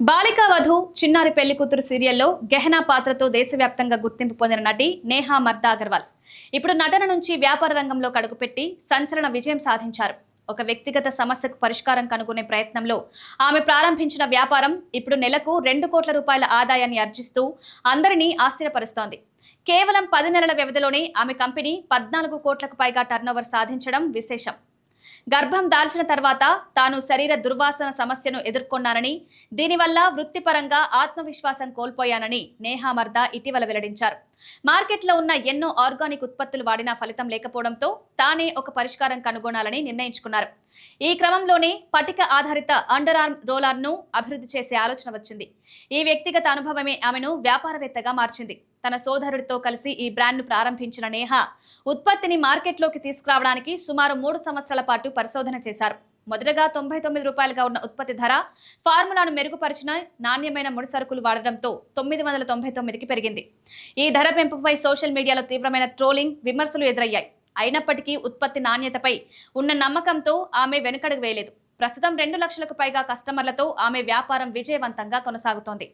బాలికా వధు చిన్నారి పెళ్లి కూతురు సీరియల్లో గెహనా పాత్రతో దేశవ్యాప్తంగా గుర్తింపు పొందిన నటి నేహా మర్దా అగర్వాల్ ఇప్పుడు నటన నుంచి వ్యాపార రంగంలో కడుగుపెట్టి సంచలన విజయం సాధించారు. ఒక వ్యక్తిగత సమస్యకు పరిష్కారం కనుగొనే ప్రయత్నంలో ఆమె ప్రారంభించిన వ్యాపారం ఇప్పుడు నెలకు 2 కోట్ల రూపాయల ఆదాయాన్ని ఆర్జిస్తూ అందరినీ ఆశ్చర్యపరుస్తోంది. కేవలం 10 నెలల వ్యవధిలోనే ఆమె కంపెనీ 14 కోట్లకు పైగా టర్నోవర్ సాధించడం విశేషం. గర్భం దాల్చిన తర్వాత తాను శరీర దుర్వాసన సమస్యను ఎదుర్కొన్నానని, దీనివల్ల వృత్తిపరంగా ఆత్మవిశ్వాసం కోల్పోయానని నేహా మర్దా ఇటీవల వెల్లడించారు. మార్కెట్లో ఉన్న ఎన్నో ఆర్గానిక్ ఉత్పత్తులు వాడినా ఫలితం లేకపోవడంతో తానే ఒక పరిష్కారం కనుగొనాలని నిర్ణయించుకున్నారు. ఈ క్రమంలోనే పటిక ఆధారిత అండర్ ఆర్మ్ రోలర్ను అభివృద్ధి చేసే ఆలోచన వచ్చింది. ఈ వ్యక్తిగత అనుభవమే ఆమెను వ్యాపారవేత్తగా మార్చింది. తన సోదరుడితో కలిసి ఈ బ్రాండ్ను ప్రారంభించిన నేహా ఉత్పత్తిని మార్కెట్లోకి తీసుకురావడానికి సుమారు 3 సంవత్సరాల పాటు పరిశోధన చేశారు. మొదటగా 99 రూపాయలుగా ఉన్న ఉత్పత్తి ధర ఫార్ములాను మెరుగుపరిచిన నాణ్యమైన ముడి సరుకులు వాడడంతో 999కి పెరిగింది. ఈ ధర పెంపుపై సోషల్ మీడియాలో తీవ్రమైన ట్రోలింగ్, విమర్శలు ఎదురయ్యాయి. అయినప్పటికీ ఉత్పత్తి నాణ్యతపై ఉన్న నమ్మకంతో ఆమె వెనుకడుగు వేయలేదు. ప్రస్తుతం 2 లక్షలకు పైగా కస్టమర్లతో ఆమె వ్యాపారం విజయవంతంగా కొనసాగుతోంది.